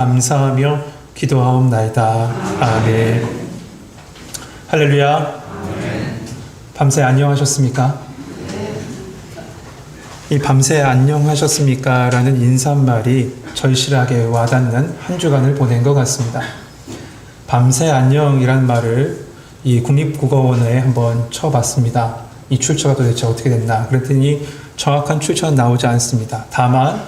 감사하며 기도하옵나이다. 아멘. 할렐루야. 밤새 안녕하셨습니까? 이 밤새 안녕하셨습니까? 라는 인사말이 절실하게 와닿는 한 주간을 보낸 것 같습니다. 밤새 안녕이란 말을 이 국립국어원에 한번 쳐봤습니다. 이 출처가 도대체 어떻게 됐나? 그랬더니 정확한 출처는 나오지 않습니다. 다만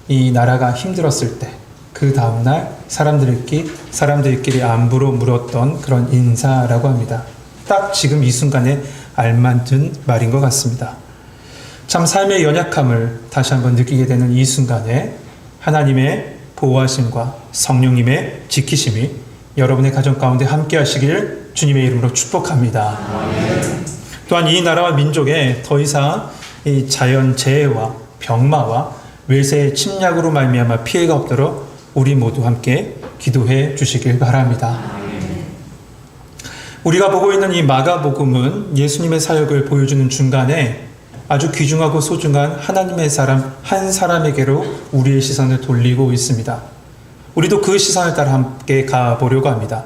이 나라가 힘들었을 때 그 다음날 사람들끼리 안부로 물었던 그런 인사라고 합니다. 딱 지금 이 순간에 알맞은 말인 것 같습니다. 참 삶의 연약함을 다시 한번 느끼게 되는 이 순간에 하나님의 보호하심과 성령님의 지키심이 여러분의 가정 가운데 함께 하시길 주님의 이름으로 축복합니다. 또한 이 나라와 민족에 더 이상 이 자연재해와 병마와 외세의 침략으로 말미암아 피해가 없도록 우리 모두 함께 기도해 주시길 바랍니다. 우리가 보고 있는 이 마가복음은 예수님의 사역을 보여주는 중간에 아주 귀중하고 소중한 하나님의 사람 한 사람에게로 우리의 시선을 돌리고 있습니다. 우리도 그 시선을 따라 함께 가보려고 합니다.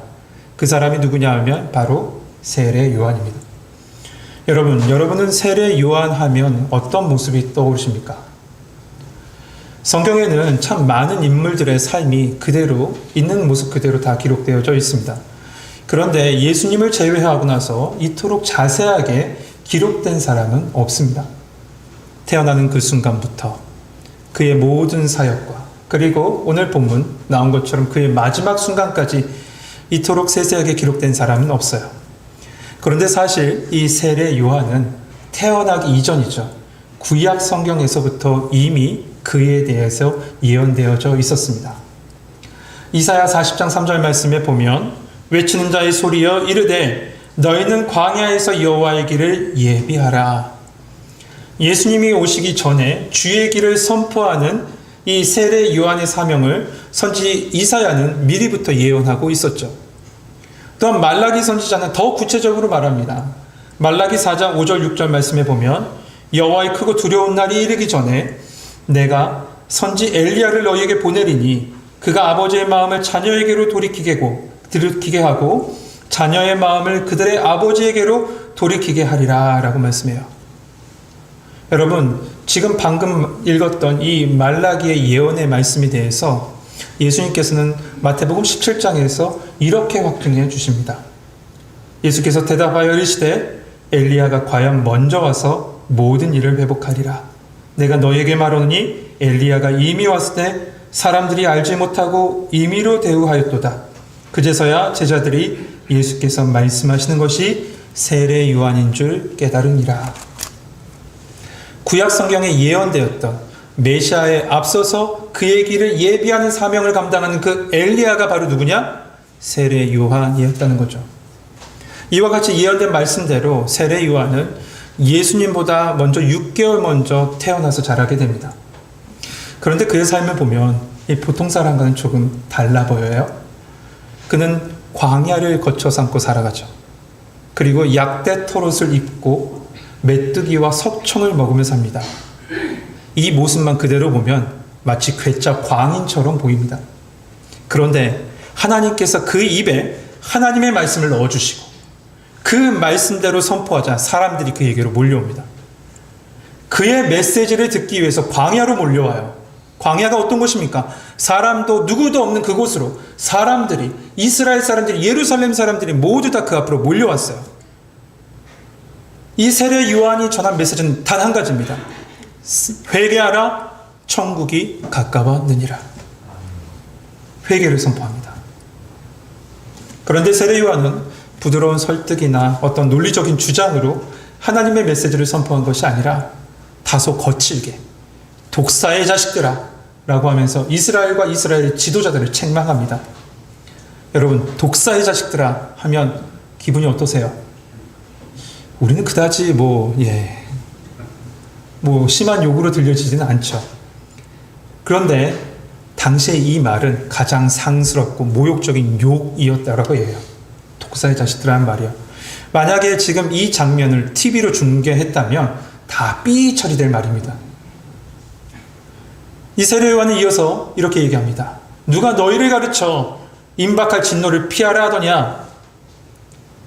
그 사람이 누구냐 하면 바로 세례 요한입니다. 여러분은 세례 요한 하면 어떤 모습이 떠오르십니까? 성경에는 참 많은 인물들의 삶이 그대로 있는 모습 그대로 다 기록되어져 있습니다. 그런데 예수님을 제외하고 나서 이토록 자세하게 기록된 사람은 없습니다. 태어나는 그 순간부터 그의 모든 사역과 그리고 오늘 본문 나온 것처럼 그의 마지막 순간까지 이토록 세세하게 기록된 사람은 없어요. 그런데 사실 이 세례 요한은 태어나기 이전이죠. 구약 성경에서부터 이미 그에 대해서 예언되어져 있었습니다. 이사야 40장 3절 말씀에 보면 외치는 자의 소리여 이르되 너희는 광야에서 여호와의 길을 예비하라. 예수님이 오시기 전에 주의 길을 선포하는 이 세례 요한의 사명을 선지 이사야는 미리부터 예언하고 있었죠. 또한 말라기 선지자는 더 구체적으로 말합니다. 말라기 4장 5절 6절 말씀에 보면 여호와의 크고 두려운 날이 이르기 전에 내가 선지 엘리야를 너희에게 보내리니 그가 아버지의 마음을 자녀에게로 돌이키게 하고 자녀의 마음을 그들의 아버지에게로 돌이키게 하리라 라고 말씀해요. 여러분, 지금 방금 읽었던 이 말라기의 예언의 말씀에 대해서 예수님께서는 마태복음 17장에서 이렇게 확증해 주십니다. 예수께서 대답하여 이르시되 엘리야가 과연 먼저 와서 모든 일을 회복하리라. 내가 너에게 말하노니 엘리야가 이미 왔을 때 사람들이 알지 못하고 임의로 대우하였도다. 그제서야 제자들이 예수께서 말씀하시는 것이 세례 요한인 줄 깨달으니라. 구약 성경에 예언되었던 메시아에 앞서서 그의 길을 예비하는 사명을 감당하는 그 엘리야가 바로 누구냐? 세례 요한이었다는 거죠. 이와 같이 예언된 말씀대로 세례 요한은 예수님보다 먼저 6개월 먼저 태어나서 자라게 됩니다. 그런데 그의 삶을 보면 보통 사람과는 조금 달라 보여요. 그는 광야를 거쳐 삼고 살아가죠. 그리고 약대 털옷을 입고 메뚜기와 석청을 먹으며 삽니다. 이 모습만 그대로 보면 마치 괴짜 광인처럼 보입니다. 그런데 하나님께서 그 입에 하나님의 말씀을 넣어주시고 그 말씀대로 선포하자 사람들이 그에게로 몰려옵니다. 그의 메시지를 듣기 위해서 광야로 몰려와요. 광야가 어떤 곳입니까? 사람도 누구도 없는 그곳으로 사람들이, 이스라엘 사람들이, 예루살렘 사람들이 모두 다 그 앞으로 몰려왔어요. 이 세례 요한이 전한 메시지는 단 한 가지입니다. 회개하라, 천국이 가까웠느니라. 회개를 선포합니다. 그런데 세례 요한은 부드러운 설득이나 어떤 논리적인 주장으로 하나님의 메시지를 선포한 것이 아니라 다소 거칠게 독사의 자식들아 라고 하면서 이스라엘과 이스라엘의 지도자들을 책망합니다. 여러분, 독사의 자식들아 하면 기분이 어떠세요? 우리는 그다지 심한 욕으로 들려지지는 않죠. 그런데 당시에 이 말은 가장 상스럽고 모욕적인 욕이었다라고 해요. 독사의 자식들이라는 말이요. 만약에 지금 이 장면을 TV로 중계했다면 다 삐 처리될 말입니다. 이 세례 요한은 이어서 이렇게 얘기합니다. 누가 너희를 가르쳐 임박할 진노를 피하라 하더냐?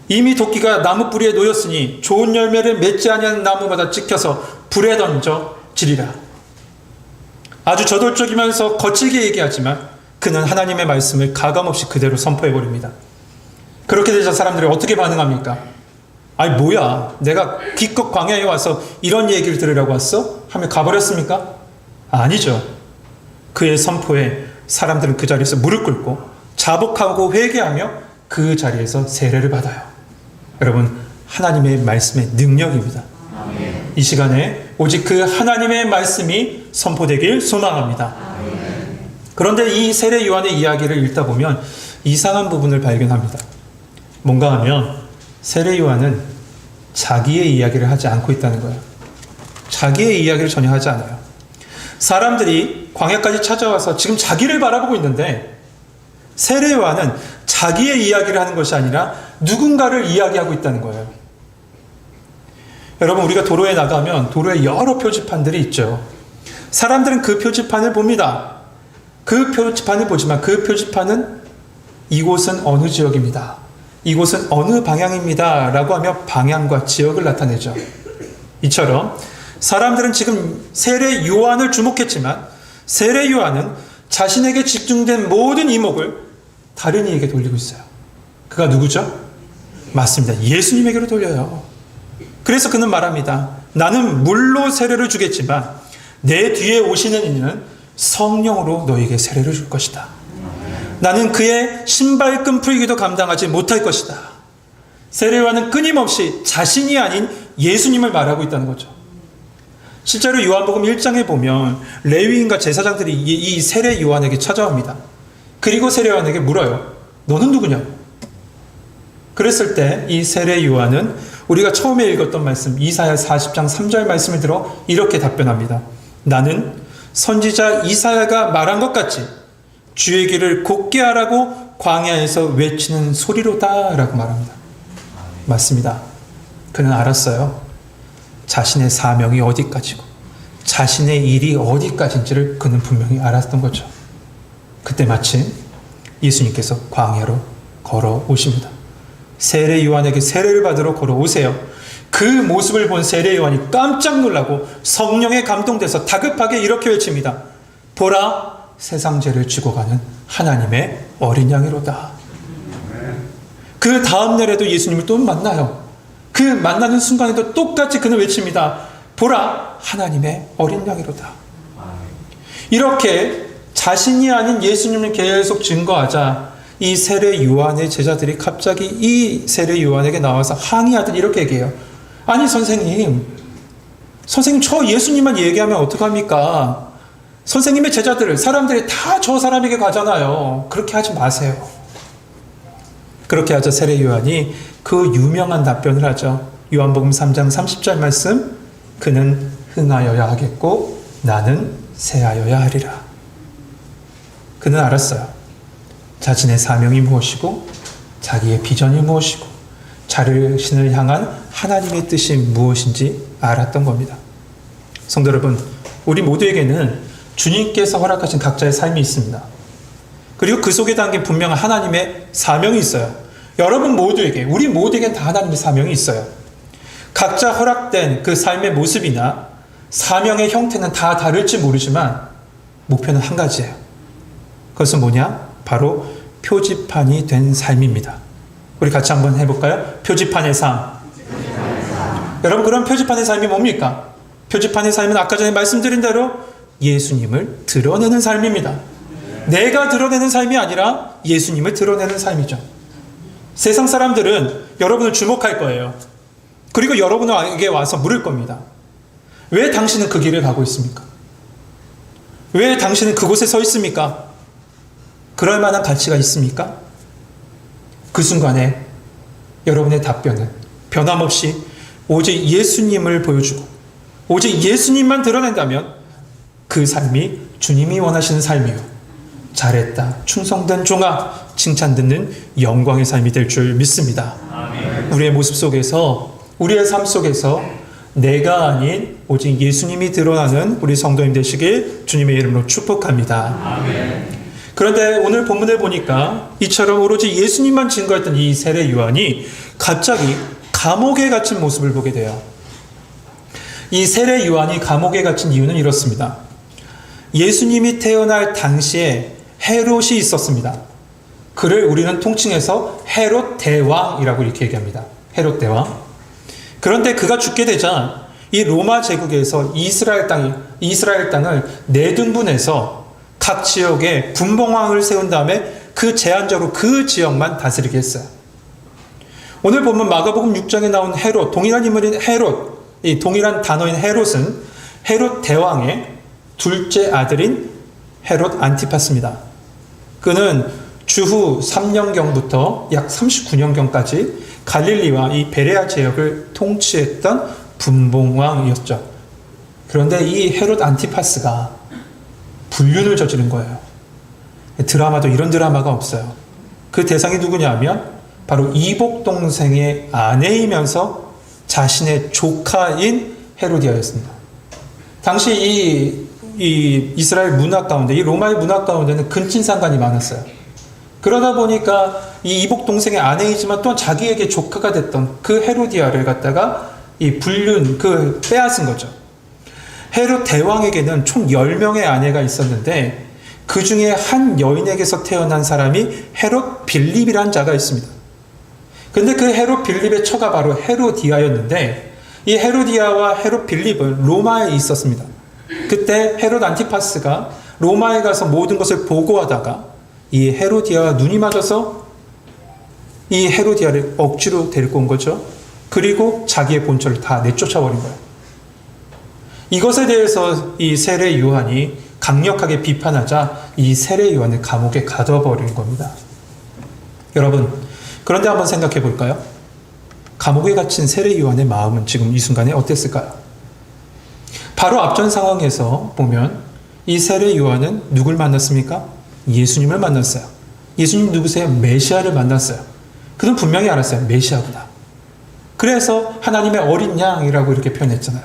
이미 도끼가 나무 뿌리에 놓였으니 좋은 열매를 맺지 아니하는 나무마다 찍혀서 불에 던져 지리라. 아주 저돌적이면서 거칠게 얘기하지만 그는 하나님의 말씀을 가감없이 그대로 선포해버립니다. 그렇게 되자 사람들이 어떻게 반응합니까? 아니 뭐야, 내가 기껏 광야에 와서 이런 얘기를 들으라고 왔어? 하며 가버렸습니까? 아니죠. 그의 선포에 사람들은 그 자리에서 무릎 꿇고 자복하고 회개하며 그 자리에서 세례를 받아요. 여러분, 하나님의 말씀의 능력입니다. 아멘. 이 시간에 오직 그 하나님의 말씀이 선포되길 소망합니다. 아멘. 그런데 이 세례 요한의 이야기를 읽다 보면 이상한 부분을 발견합니다. 뭔가 하면 세례 요한은 자기의 이야기를 하지 않고 있다는 거예요. 자기의 이야기를 전혀 하지 않아요. 사람들이 광야까지 찾아와서 지금 자기를 바라보고 있는데 세례 요한은 자기의 이야기를 하는 것이 아니라 누군가를 이야기하고 있다는 거예요. 여러분, 우리가 도로에 나가면 도로에 여러 표지판들이 있죠. 사람들은 그 표지판을 봅니다. 그 표지판을 보지만 그 표지판은 이곳은 어느 지역입니다, 이곳은 어느 방향입니다 라고 하며 방향과 지역을 나타내죠. 이처럼 사람들은 지금 세례 요한을 주목했지만 세례 요한은 자신에게 집중된 모든 이목을 다른 이에게 돌리고 있어요. 그가 누구죠? 맞습니다. 예수님에게로 돌려요. 그래서 그는 말합니다. 나는 물로 세례를 주겠지만 내 뒤에 오시는 이는 성령으로 너에게 세례를 줄 것이다. 나는 그의 신발끈 풀기도 감당하지 못할 것이다. 세례 요한은 끊임없이 자신이 아닌 예수님을 말하고 있다는 거죠. 실제로 요한복음 1장에 보면 레위인과 제사장들이 이 세례 요한에게 찾아옵니다. 그리고 세례 요한에게 물어요. 너는 누구냐고. 그랬을 때 이 세례 요한은 우리가 처음에 읽었던 말씀 이사야 40장 3절 말씀을 들어 이렇게 답변합니다. 나는 선지자 이사야가 말한 것 같이 주의 길을 곧게 하라고 광야에서 외치는 소리로다 라고 말합니다. 맞습니다. 그는 알았어요. 자신의 사명이 어디까지고 자신의 일이 어디까지인지를 그는 분명히 알았던 거죠. 그때 마침 예수님께서 광야로 걸어오십니다. 세례 요한에게 세례를 받으러 걸어오세요. 그 모습을 본 세례 요한이 깜짝 놀라고 성령에 감동돼서 다급하게 이렇게 외칩니다. 보라, 세상 죄를 지고 가는 하나님의 어린 양이로다. 그 다음 날에도 예수님을 또 만나요. 그 만나는 순간에도 똑같이 그는 외칩니다. 보라, 하나님의 어린 양이로다. 이렇게 자신이 아닌 예수님을 계속 증거하자 이 세례 요한의 제자들이 갑자기 이 세례 요한에게 나와서 항의하듯 이렇게 얘기해요. 아니 선생님 저 예수님만 얘기하면 어떡합니까? 선생님의 제자들, 사람들이 다 저 사람에게 가잖아요. 그렇게 하지 마세요. 그렇게 하자 세례 요한이 그 유명한 답변을 하죠. 요한복음 3장 30절 말씀, 그는 흥하여야 하겠고 나는 쇠하여야 하리라. 그는 알았어요. 자신의 사명이 무엇이고 자기의 비전이 무엇이고 자신을 향한 하나님의 뜻이 무엇인지 알았던 겁니다. 성도 여러분, 우리 모두에게는 주님께서 허락하신 각자의 삶이 있습니다. 그리고 그 속에 담긴 분명한 하나님의 사명이 있어요. 여러분 모두에게, 우리 모두에게 다 하나님의 사명이 있어요. 각자 허락된 그 삶의 모습이나 사명의 형태는 다 다를지 모르지만 목표는 한 가지예요. 그것은 뭐냐? 바로 표지판이 된 삶입니다. 우리 같이 한번 해볼까요? 표지판의 삶. 여러분, 그런 표지판의 삶이 뭡니까? 표지판의 삶은 아까 전에 말씀드린 대로 예수님을 드러내는 삶입니다. 내가 드러내는 삶이 아니라 예수님을 드러내는 삶이죠. 세상 사람들은 여러분을 주목할 거예요. 그리고 여러분에게 와서 물을 겁니다. 왜 당신은 그 길을 가고 있습니까? 왜 당신은 그곳에 서 있습니까? 그럴 만한 가치가 있습니까? 그 순간에 여러분의 답변은 변함없이 오직 예수님을 보여주고 오직 예수님만 드러낸다면 그 삶이 주님이 원하시는 삶이요, 잘했다, 충성된 종아, 칭찬 듣는 영광의 삶이 될 줄 믿습니다. 아멘. 우리의 모습 속에서, 우리의 삶 속에서 내가 아닌 오직 예수님이 드러나는 우리 성도님 되시길 주님의 이름으로 축복합니다. 아멘. 그런데 오늘 본문을 보니까 이처럼 오로지 예수님만 증거했던 이 세례 요한이 갑자기 감옥에 갇힌 모습을 보게 돼요. 이 세례 요한이 감옥에 갇힌 이유는 이렇습니다. 예수님이 태어날 당시에 헤롯이 있었습니다. 그를 우리는 통칭해서 헤롯 대왕이라고 이렇게 얘기합니다. 헤롯 대왕. 그런데 그가 죽게 되자 이 로마 제국에서 이스라엘 땅을 네등분해서 각 지역에 분봉왕을 세운 다음에 그 제한적으로 그 지역만 다스리게 했어요. 오늘 보면 마가복음 6장에 나온 헤롯, 동일한 인물인 헤롯, 이 동일한 단어인 헤롯은 헤롯 대왕의 둘째 아들인 헤롯 안티파스입니다. 그는 주후 3년경부터 약 39년경까지 갈릴리와 이 베레아 지역을 통치했던 분봉왕이었죠. 그런데 이 헤롯 안티파스가 불륜을 저지른 거예요. 드라마도 이런 드라마가 없어요. 그 대상이 누구냐면 바로 이복 동생의 아내이면서 자신의 조카인 헤로디아였습니다. 당시 이 이스라엘 문화 가운데, 이 로마의 문화 가운데는 근친상간이 많았어요. 그러다 보니까 이 이복 동생의 아내이지만 또한 자기에게 조카가 됐던 그 헤로디아를 갖다가 이 불륜, 빼앗은 거죠. 헤롯 대왕에게는 총 10명의 아내가 있었는데 그 중에 한 여인에게서 태어난 사람이 헤롯 빌립이라는 자가 있습니다. 근데 그 헤롯 빌립의 처가 바로 헤로디아였는데 이 헤로디아와 헤롯 빌립은 로마에 있었습니다. 그때 헤롯 안티파스가 로마에 가서 모든 것을 보고하다가 이 헤로디아와 눈이 맞아서 이 헤로디아를 억지로 데리고 온 거죠. 그리고 자기의 본처를 다 내쫓아버린 거예요. 이것에 대해서 이 세례 요한이 강력하게 비판하자 이 세례 요한을 감옥에 가둬버린 겁니다. 여러분, 그런데 한번 생각해 볼까요? 감옥에 갇힌 세례 요한의 마음은 지금 이 순간에 어땠을까요? 바로 앞전 상황에서 보면 이 세례 요한은 누굴 만났습니까? 예수님을 만났어요. 예수님 누구세요? 메시아를 만났어요. 그는 분명히 알았어요. 메시아구나. 그래서 하나님의 어린 양이라고 이렇게 표현했잖아요.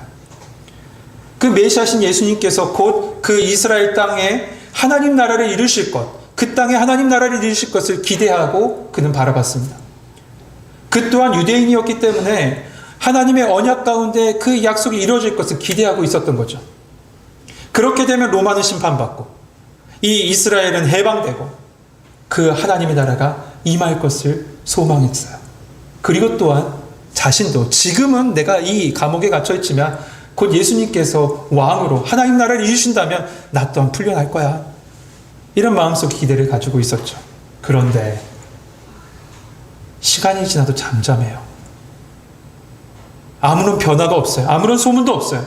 그 메시아신 예수님께서 곧 그 이스라엘 땅에 하나님 나라를 이루실 것, 그 땅에 하나님 나라를 이루실 것을 기대하고 그는 바라봤습니다. 그 또한 유대인이었기 때문에 하나님의 언약 가운데 그 약속이 이루어질 것을 기대하고 있었던 거죠. 그렇게 되면 로마는 심판받고 이 이스라엘은 해방되고 그 하나님의 나라가 임할 것을 소망했어요. 그리고 또한 자신도 지금은 내가 이 감옥에 갇혀있지만 곧 예수님께서 왕으로 하나님 나라를 이루신다면 나 또한 풀려날 거야. 이런 마음속 기대를 가지고 있었죠. 그런데 시간이 지나도 잠잠해요. 아무런 변화가 없어요. 아무런 소문도 없어요.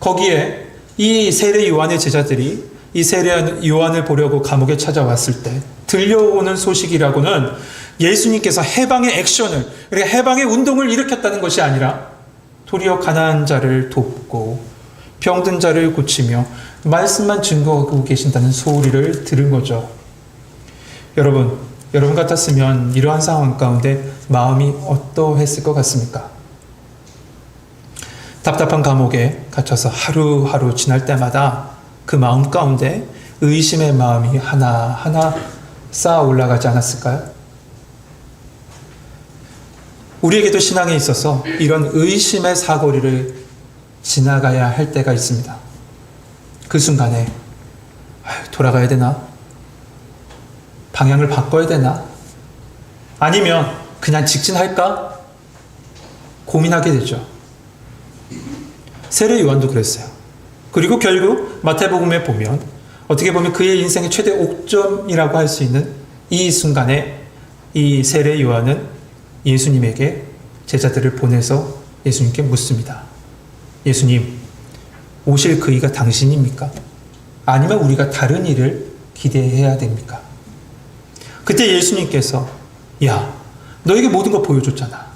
거기에 이 세례 요한의 제자들이 이 세례 요한을 보려고 감옥에 찾아왔을 때 들려오는 소식이라고는 예수님께서 해방의 액션을, 그러니까 해방의 운동을 일으켰다는 것이 아니라 도리어 가난한 자를 돕고 병든 자를 고치며 말씀만 증거하고 계신다는 소리를 들은 거죠. 여러분 같았으면 이러한 상황 가운데 마음이 어떠했을 것 같습니까? 답답한 감옥에 갇혀서 하루하루 지날 때마다 그 마음 가운데 의심의 마음이 하나하나 쌓아 올라가지 않았을까요? 우리에게도 신앙에 있어서 이런 의심의 사거리를 지나가야 할 때가 있습니다. 그 순간에 돌아가야 되나? 방향을 바꿔야 되나? 아니면 그냥 직진할까? 고민하게 되죠. 세례 요한도 그랬어요. 그리고 결국 마태복음에 보면 어떻게 보면 그의 인생의 최대 옥점이라고 할 수 있는 이 순간에 이 세례 요한은 예수님에게 제자들을 보내서 예수님께 묻습니다. 예수님, 오실 그이가 당신입니까? 아니면 우리가 다른 일을 기대해야 됩니까? 그때 예수님께서 야, 너에게 모든 걸 보여줬잖아.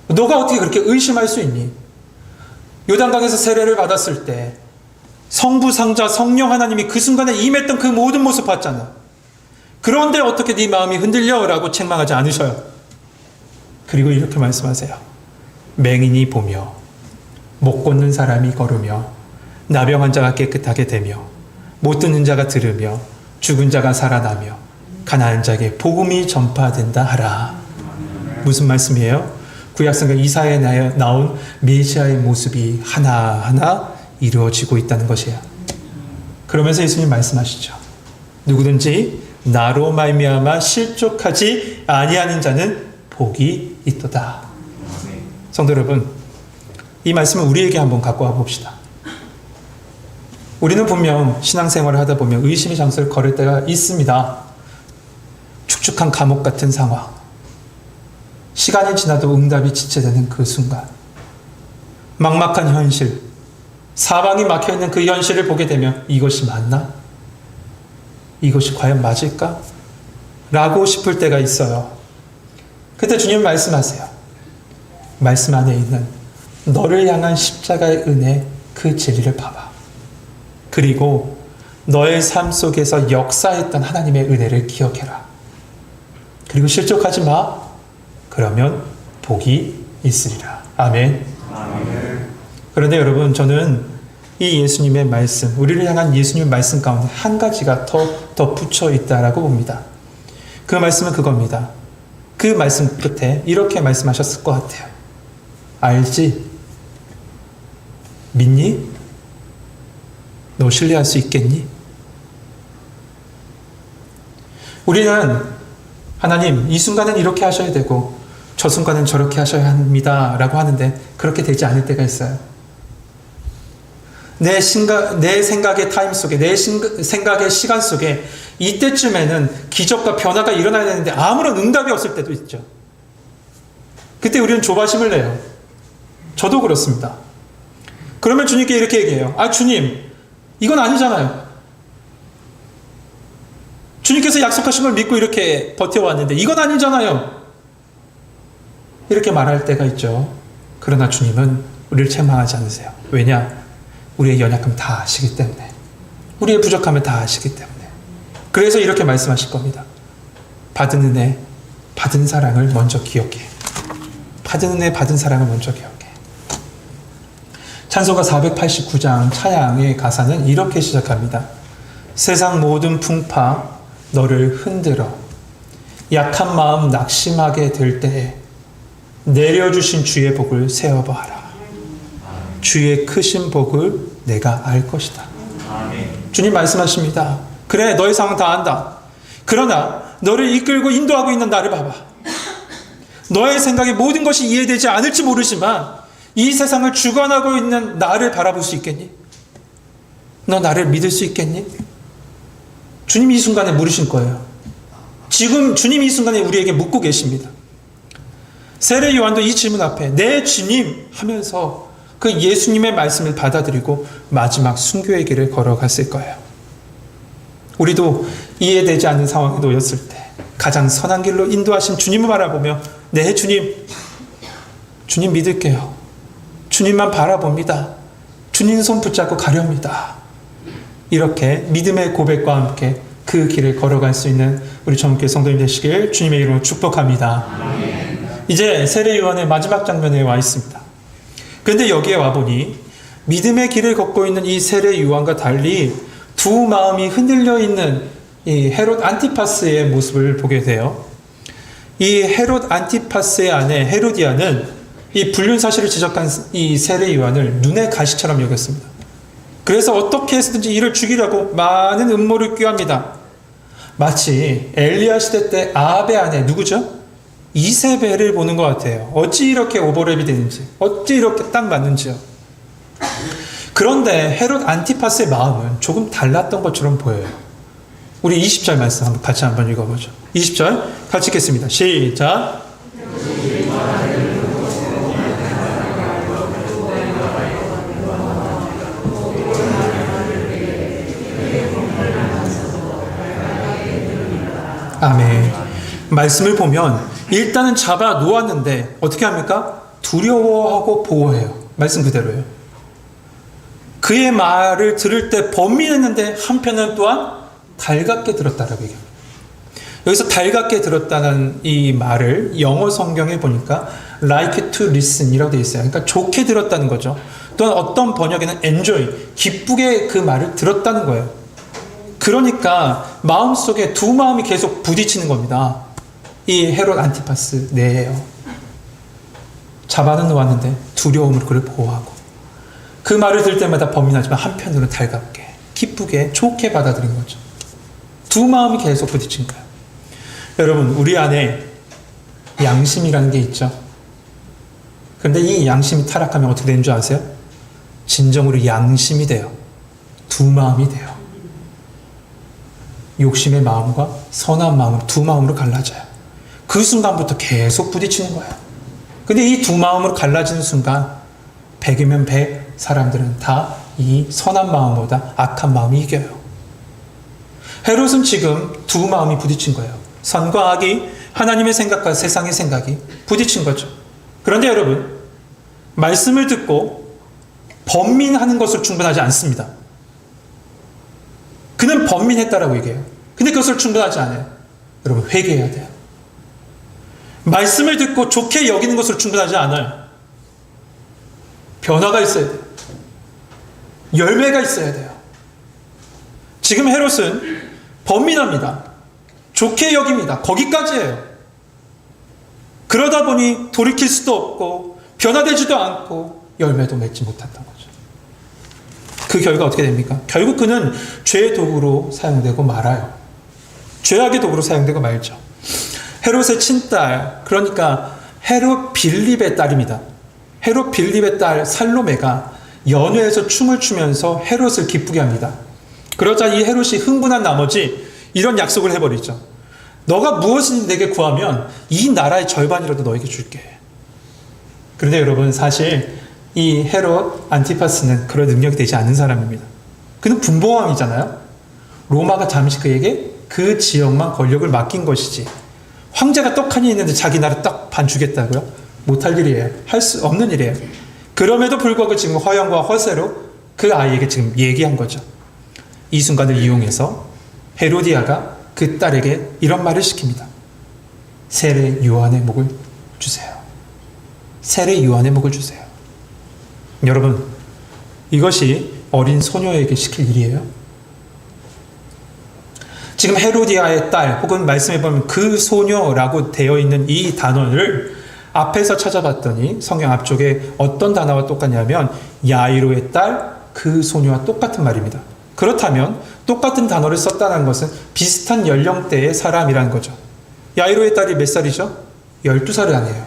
너가 어떻게 그렇게 의심할 수 있니? 요단강에서 세례를 받았을 때 성부, 성자, 성령 하나님이 그 순간에 임했던 그 모든 모습 봤잖아. 그런데 어떻게 네 마음이 흔들려? 라고 책망하지 않으셔요. 그리고 이렇게 말씀하세요. 맹인이 보며 못 걷는 사람이 걸으며 나병 환자가 깨끗하게 되며 못 듣는 자가 들으며 죽은 자가 살아나며 가난한 자에게 복음이 전파된다 하라. 무슨 말씀이에요? 구약성경 이사야에 나온 메시아의 모습이 하나하나 이루어지고 있다는 것이에요. 그러면서 예수님 말씀하시죠. 누구든지 나로 말미암아 실족하지 아니하는 자는 복이 있도다. 성도 여러분, 이 말씀을 우리에게 한번 갖고 와 봅시다. 우리는 분명 신앙생활을 하다 보면 의심의 장소를 걸을 때가 있습니다. 축축한 감옥 같은 상황, 시간이 지나도 응답이 지체되는 그 순간, 막막한 현실, 사방이 막혀있는 그 현실을 보게 되면 이것이 맞나? 이것이 과연 맞을까? 라고 싶을 때가 있어요. 그때 주님 말씀하세요. 말씀 안에 있는 너를 향한 십자가의 은혜, 그 진리를 봐봐. 그리고 너의 삶 속에서 역사했던 하나님의 은혜를 기억해라. 그리고 실족하지 마. 그러면 복이 있으리라. 아멘. 아멘. 그런데 여러분, 저는 이 예수님의 말씀, 우리를 향한 예수님의 말씀 가운데 한 가지가 더 붙여 있다라고 봅니다. 그 말씀은 그겁니다. 그 말씀 끝에 이렇게 말씀하셨을 것 같아요. 알지? 믿니? 너 신뢰할 수 있겠니? 우리는 하나님, 이 순간은 이렇게 하셔야 되고 저 순간은 저렇게 하셔야 합니다 라고 하는데 그렇게 되지 않을 때가 있어요. 내 생각의 타임 속에, 내 생각의 시간 속에 이때쯤에는 기적과 변화가 일어나야 되는데 아무런 응답이 없을 때도 있죠. 그때 우리는 조바심을 내요. 저도 그렇습니다. 그러면 주님께 이렇게 얘기해요. 아, 주님, 이건 아니잖아요. 주님께서 약속하신 걸 믿고 이렇게 버텨왔는데 이건 아니잖아요. 이렇게 말할 때가 있죠. 그러나 주님은 우리를 책망하지 않으세요. 왜냐? 우리의 연약함을 다 아시기 때문에, 우리의 부족함을 다 아시기 때문에. 그래서 이렇게 말씀하실 겁니다. 받은 은혜, 받은 사랑을 먼저 기억해. 받은 은혜, 받은 사랑을 먼저 기억해. 찬송가 489장 차양의 가사는 이렇게 시작합니다. 세상 모든 풍파 너를 흔들어 약한 마음 낙심하게 될 때에 내려주신 주의 복을 세어보아라. 주의 크신 복을 내가 알 것이다. 주님 말씀하십니다. 그래, 너의 상황 다 안다. 그러나 너를 이끌고 인도하고 있는 나를 봐봐. 너의 생각에 모든 것이 이해되지 않을지 모르지만 이 세상을 주관하고 있는 나를 바라볼 수 있겠니? 너 나를 믿을 수 있겠니? 주님 이 순간에 물으실 거예요. 지금 주님 이 순간에 우리에게 묻고 계십니다. 세례 요한도 이 질문 앞에 내 주님 하면서 그 예수님의 말씀을 받아들이고 마지막 순교의 길을 걸어갔을 거예요. 우리도 이해되지 않는 상황에 놓였을 때 가장 선한 길로 인도하신 주님을 바라보며 네, 주님 믿을게요. 주님만 바라봅니다. 주님 손 붙잡고 가렵니다. 이렇게 믿음의 고백과 함께 그 길을 걸어갈 수 있는 우리 전국의 성도님 되시길 주님의 이름으로 축복합니다. 아멘. 이제 세례 요한의 마지막 장면에 와 있습니다. 그런데 여기에 와보니 믿음의 길을 걷고 있는 이 세례 요한과 달리 두 마음이 흔들려 있는 이 헤롯 안티파스의 모습을 보게 돼요. 이 헤롯 안티파스의 아내 헤로디아는 이 불륜 사실을 지적한 이 세례 요한을 눈의 가시처럼 여겼습니다. 그래서 어떻게 해서든지 이를 죽이려고 많은 음모를 꾀합니다. 마치 엘리야 시대 때 아합의 아내 누구죠? 이세벨을 보는 것 같아요. 어찌 이렇게 오버랩이 되는지, 어찌 이렇게 딱 맞는지요. 그런데 헤롯 안티파스의 마음은 조금 달랐던 것처럼 보여요. 우리 20절 말씀 같이 한번 읽어보죠. 20절 같이 읽겠습니다. 시작. 아멘. 말씀을 보면 일단은 잡아 놓았는데 어떻게 합니까? 두려워하고 보호해요. 말씀 그대로예요. 그의 말을 들을 때 번민했는데 한편은 또한 달갑게 들었다라고 얘기합니다. 여기서 달갑게 들었다는 이 말을 영어 성경에 보니까 like to listen이라고 되어 있어요. 그러니까 좋게 들었다는 거죠. 또한 어떤 번역에는 enjoy, 기쁘게 그 말을 들었다는 거예요. 그러니까 마음속에 두 마음이 계속 부딪히는 겁니다. 이 헤롯 안티파스 내에요. 잡아는 놓았는데 두려움으로 그를 보호하고, 그 말을 들을 때마다 범민하지만 한편으로는 달갑게, 기쁘게, 좋게 받아들인 거죠. 두 마음이 계속 부딪힌 거예요. 여러분, 우리 안에 양심이라는 게 있죠. 그런데 이 양심이 타락하면 어떻게 되는 줄 아세요? 진정으로 양심이 돼요. 두 마음이 돼요. 욕심의 마음과 선한 마음, 두 마음으로 갈라져요. 그 순간부터 계속 부딪히는 거예요. 근데 이 두 마음으로 갈라지는 순간 100이면 100 사람들은 다 이 선한 마음보다 악한 마음이 이겨요. 헤롯은 지금 두 마음이 부딪힌 거예요. 선과 악이, 하나님의 생각과 세상의 생각이 부딪힌 거죠. 그런데 여러분, 말씀을 듣고 번민하는 것으로 충분하지 않습니다. 그는 번민했다라고 얘기해요. 근데 그것을 충분하지 않아요. 여러분, 회개해야 돼요. 말씀을 듣고 좋게 여기는 것으로 충분하지 않아요. 변화가 있어야 돼요. 열매가 있어야 돼요. 지금 헤롯은 번민합니다. 좋게 여깁니다. 거기까지예요. 그러다 보니 돌이킬 수도 없고 변화되지도 않고 열매도 맺지 못했던 거죠. 그 결과 어떻게 됩니까? 결국 그는 죄의 도구로 사용되고 말아요. 죄악의 도구로 사용되고 말죠. 헤롯의 친딸, 그러니까 헤롯 빌립의 딸입니다. 헤롯 빌립의 딸 살로메가 연회에서 춤을 추면서 헤롯을 기쁘게 합니다. 그러자 이 헤롯이 흥분한 나머지 이런 약속을 해버리죠. 너가 무엇이든 내게 구하면 이 나라의 절반이라도 너에게 줄게. 그런데 여러분, 사실 이 헤롯 안티파스는 그럴 능력이 되지 않는 사람입니다. 그는 분봉왕이잖아요. 로마가 잠시 그에게 그 지역만 권력을 맡긴 것이지, 황제가 떡하니 있는데 자기 나라 딱 반 주겠다고요? 못할 일이에요. 할 수 없는 일이에요. 그럼에도 불구하고 지금 허영과 허세로 그 아이에게 지금 얘기한 거죠. 이 순간을 이용해서 헤로디아가 그 딸에게 이런 말을 시킵니다. 세례 요한의 목을 주세요. 세례 요한의 목을 주세요. 여러분, 이것이 어린 소녀에게 시킬 일이에요. 지금 헤로디아의 딸, 혹은 말씀해 보면 그 소녀라고 되어 있는 이 단어를 앞에서 찾아봤더니 성경 앞쪽에 어떤 단어와 똑같냐면 야이로의 딸, 그 소녀와 똑같은 말입니다. 그렇다면 똑같은 단어를 썼다는 것은 비슷한 연령대의 사람이라는 거죠. 야이로의 딸이 몇 살이죠? 12살이 아니에요.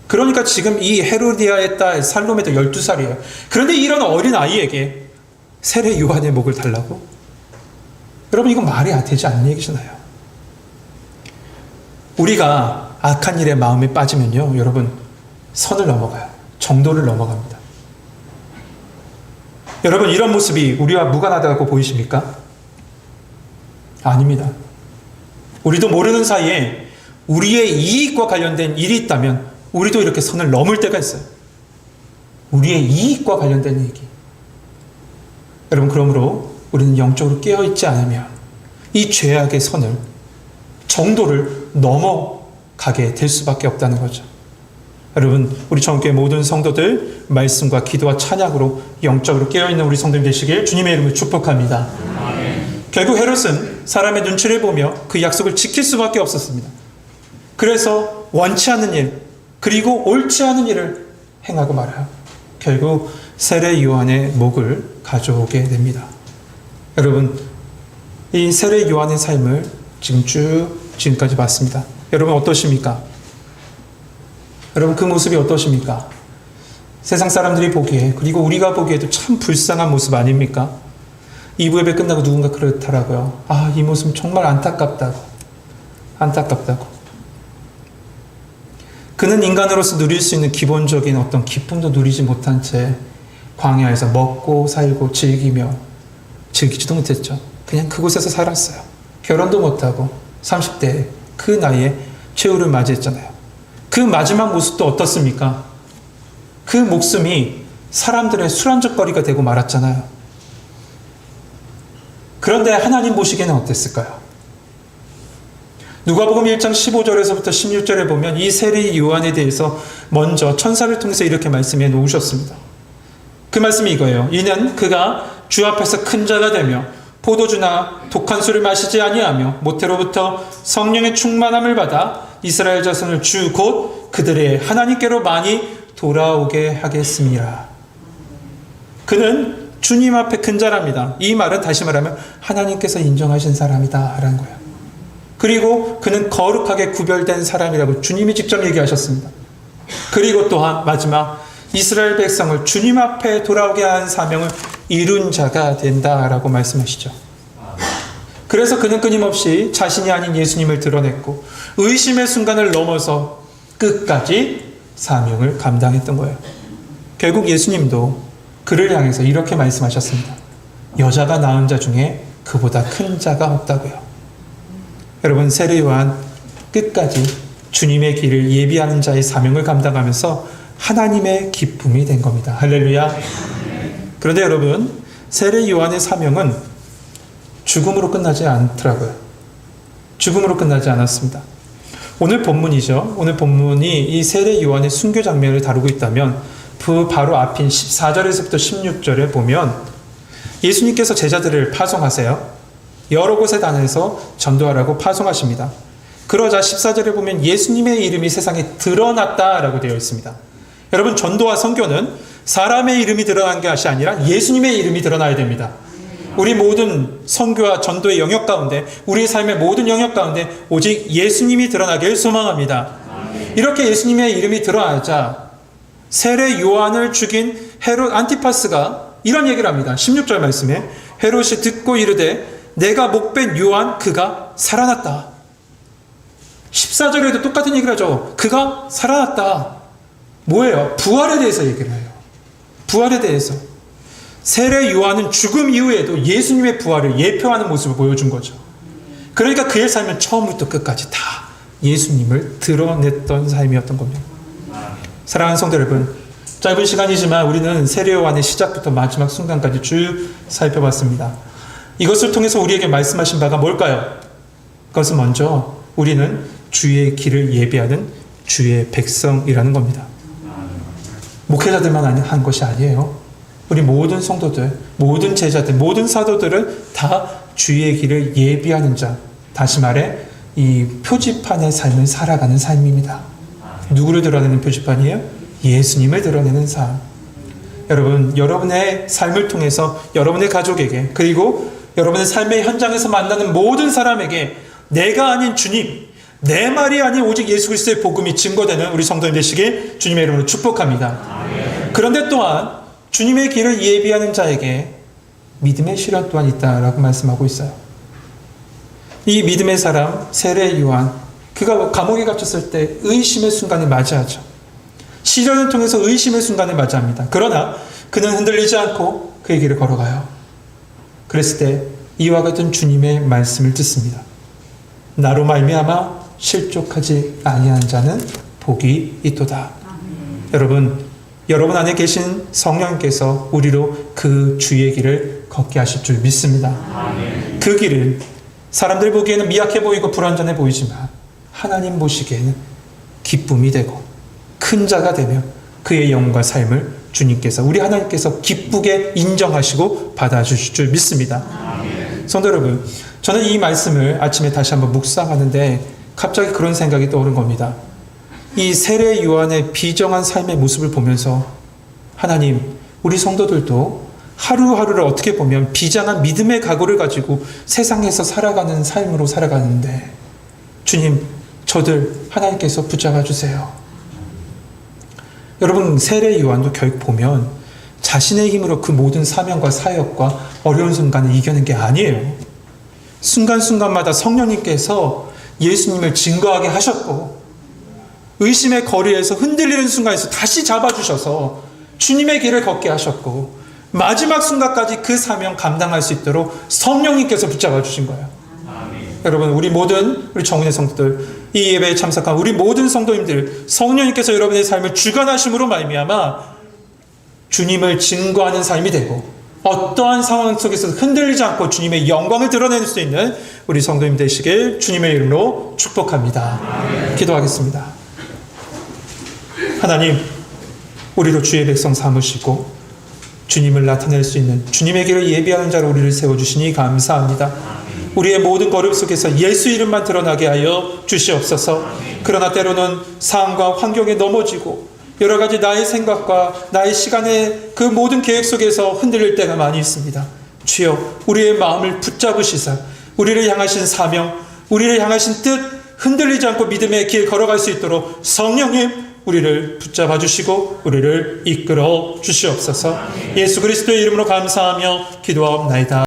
그러니까 지금 이 헤로디아의 딸 살로메도 12살이에요. 그런데 이런 어린 아이에게 세례 요한의 목을 달라고? 여러분, 이건 말이 되지 않는 얘기잖아요. 우리가 악한 일에 마음에 빠지면요, 여러분, 선을 넘어가요. 정도를 넘어갑니다. 여러분, 이런 모습이 우리와 무관하다고 보이십니까? 아닙니다. 우리도 모르는 사이에 우리의 이익과 관련된 일이 있다면 우리도 이렇게 선을 넘을 때가 있어요. 우리의 이익과 관련된 얘기. 여러분, 그러므로 우리는 영적으로 깨어있지 않으면 이 죄악의 선을, 정도를 넘어가게 될 수밖에 없다는 거죠. 여러분, 우리 전교회 모든 성도들 말씀과 기도와 찬양으로 영적으로 깨어있는 우리 성도들 되시길 주님의 이름으로 축복합니다. 아멘. 결국 헤롯은 사람의 눈치를 보며 그 약속을 지킬 수밖에 없었습니다. 그래서 원치 않는 일, 그리고 옳지 않은 일을 행하고 말아요. 결국 세례 요한의 목을 가져오게 됩니다. 여러분, 이 세례 요한의 삶을 지금까지 봤습니다. 여러분, 어떠십니까? 여러분, 그 모습이 어떠십니까? 세상 사람들이 보기에, 그리고 우리가 보기에도 참 불쌍한 모습 아닙니까? 2부 예배 끝나고 누군가 그렇더라고요. 아, 이 모습 정말 안타깝다고. 그는 인간으로서 누릴 수 있는 기본적인 어떤 기쁨도 누리지 못한 채 광야에서 먹고 살고 즐기지도 못했죠. 그냥 그곳에서 살았어요. 결혼도 못하고 30대 그 나이에 최후를 맞이했잖아요. 그 마지막 모습도 어떻습니까? 그 목숨이 사람들의 술안주거리가 되고 말았잖아요. 그런데 하나님 보시기에는 어땠을까요? 누가복음 1장 15절에서부터 16절에 보면 이 세례 요한에 대해서 먼저 천사를 통해서 이렇게 말씀해 놓으셨습니다. 그 말씀이 이거예요. 이는 그가 주 앞에서 큰 자가 되며 포도주나 독한 술을 마시지 아니하며 모태로부터 성령의 충만함을 받아 이스라엘 자손을 주 곧 그들의 하나님께로 많이 돌아오게 하겠습니다. 그는 주님 앞에 큰 자랍니다. 이 말은 다시 말하면 하나님께서 인정하신 사람이다 라는 거예요. 그리고 그는 거룩하게 구별된 사람이라고 주님이 직접 얘기하셨습니다. 그리고 또한 마지막 이스라엘 백성을 주님 앞에 돌아오게 한 사명을 이룬 자가 된다라고 말씀하시죠. 그래서 그는 끊임없이 자신이 아닌 예수님을 드러냈고 의심의 순간을 넘어서 끝까지 사명을 감당했던 거예요. 결국 예수님도 그를 향해서 이렇게 말씀하셨습니다. 여자가 낳은 자 중에 그보다 큰 자가 없다고요. 여러분, 세례 요한 끝까지 주님의 길을 예비하는 자의 사명을 감당하면서 하나님의 기쁨이 된 겁니다. 할렐루야. 그런데 여러분, 세례 요한의 사명은 죽음으로 끝나지 않더라고요. 죽음으로 끝나지 않았습니다. 오늘 본문이죠. 오늘 본문이 이 세례 요한의 순교 장면을 다루고 있다면 그 바로 앞인 14절에서부터 16절에 보면 예수님께서 제자들을 파송하세요. 여러 곳에 다녀서 전도하라고 파송하십니다. 그러자 14절에 보면 예수님의 이름이 세상에 드러났다라고 되어 있습니다. 여러분, 전도와 선교는 사람의 이름이 드러난 것이 아니라 예수님의 이름이 드러나야 됩니다. 우리 모든 선교와 전도의 영역 가운데, 우리의 삶의 모든 영역 가운데 오직 예수님이 드러나길 소망합니다. 이렇게 예수님의 이름이 드러나자 세례 요한을 죽인 헤롯 안티파스가 이런 얘기를 합니다. 16절 말씀에 헤롯이 듣고 이르되 내가 목벤 요한 그가 살아났다. 14절에도 똑같은 얘기를 하죠. 그가 살아났다. 뭐예요? 부활에 대해서 얘기를 해요. 부활에 대해서. 세례 요한은 죽음 이후에도 예수님의 부활을 예표하는 모습을 보여준 거죠. 그러니까 그의 삶은 처음부터 끝까지 다 예수님을 드러냈던 삶이었던 겁니다. 사랑하는 성도 여러분, 짧은 시간이지만 우리는 세례 요한의 시작부터 마지막 순간까지 쭉 살펴봤습니다. 이것을 통해서 우리에게 말씀하신 바가 뭘까요? 그것은 먼저 우리는 주의 길을 예비하는 주의 백성이라는 겁니다. 목회자들만 한 것이 아니에요. 우리 모든 성도들, 모든 제자들, 모든 사도들은 다 주의 길을 예비하는 자, 다시 말해 이 표지판의 삶을 살아가는 삶입니다. 누구를 드러내는 표지판이에요? 예수님을 드러내는 삶. 여러분, 여러분의 삶을 통해서 여러분의 가족에게, 그리고 여러분의 삶의 현장에서 만나는 모든 사람에게 내가 아닌 주님, 내 말이 아닌 오직 예수 그리스도의 복음이 증거되는 우리 성도님 되시길 주님의 이름으로 축복합니다. 그런데 또한 주님의 길을 예비하는 자에게 믿음의 시련 또한 있다라고 말씀하고 있어요. 이 믿음의 사람 세례 요한, 그가 감옥에 갇혔을 때 의심의 순간을 맞이하죠. 시련을 통해서 의심의 순간을 맞이합니다. 그러나 그는 흔들리지 않고 그의 길을 걸어가요. 그랬을 때 이와 같은 주님의 말씀을 듣습니다. 나로 말미암아 실족하지 아니한 자는 복이 있도다. 여러분 안에 계신 성령께서 우리로 그 주의 길을 걷게 하실 줄 믿습니다. 그 길은 사람들 보기에는 미약해 보이고 불완전해 보이지만 하나님 보시기에는 기쁨이 되고 큰 자가 되며 그의 영과 삶을 주님께서, 우리 하나님께서 기쁘게 인정하시고 받아주실 줄 믿습니다. 성도 여러분, 저는 이 말씀을 아침에 다시 한번 묵상하는데 갑자기 그런 생각이 떠오른 겁니다. 이 세례 요한의 비정한 삶의 모습을 보면서 하나님, 우리 성도들도 하루하루를 어떻게 보면 비장한 믿음의 각오를 가지고 세상에서 살아가는 삶으로 살아가는데 주님, 저들 하나님께서 붙잡아 주세요. 여러분, 세례 요한도 결국 보면 자신의 힘으로 그 모든 사명과 사역과 어려운 순간을 이겨낸 게 아니에요. 순간순간마다 성령님께서 예수님을 증거하게 하셨고 의심의 거리에서 흔들리는 순간에서 다시 잡아주셔서 주님의 길을 걷게 하셨고 마지막 순간까지 그 사명 감당할 수 있도록 성령님께서 붙잡아 주신 거예요. 여러분, 우리 정은의 성도들, 이 예배에 참석한 우리 모든 성도님들, 성령님께서 여러분의 삶을 주관하심으로 말미암아 주님을 증거하는 삶이 되고 어떠한 상황 속에서 흔들리지 않고 주님의 영광을 드러낼 수 있는 우리 성도님 되시길 주님의 이름으로 축복합니다. 기도하겠습니다. 하나님, 우리로 주의 백성 삼으시고 주님을 나타낼 수 있는 주님의 길을 예비하는 자로 우리를 세워주시니 감사합니다. 우리의 모든 걸음 속에서 예수 이름만 드러나게 하여 주시옵소서. 그러나 때로는 상황과 환경에 넘어지고 여러 가지 나의 생각과 나의 시간의 그 모든 계획 속에서 흔들릴 때가 많이 있습니다. 주여, 우리의 마음을 붙잡으시사 우리를 향하신 사명, 우리를 향하신 뜻 흔들리지 않고 믿음의 길 걸어갈 수 있도록 성령님 우리를 붙잡아 주시고 우리를 이끌어 주시옵소서. 예수 그리스도의 이름으로 감사하며 기도하옵나이다.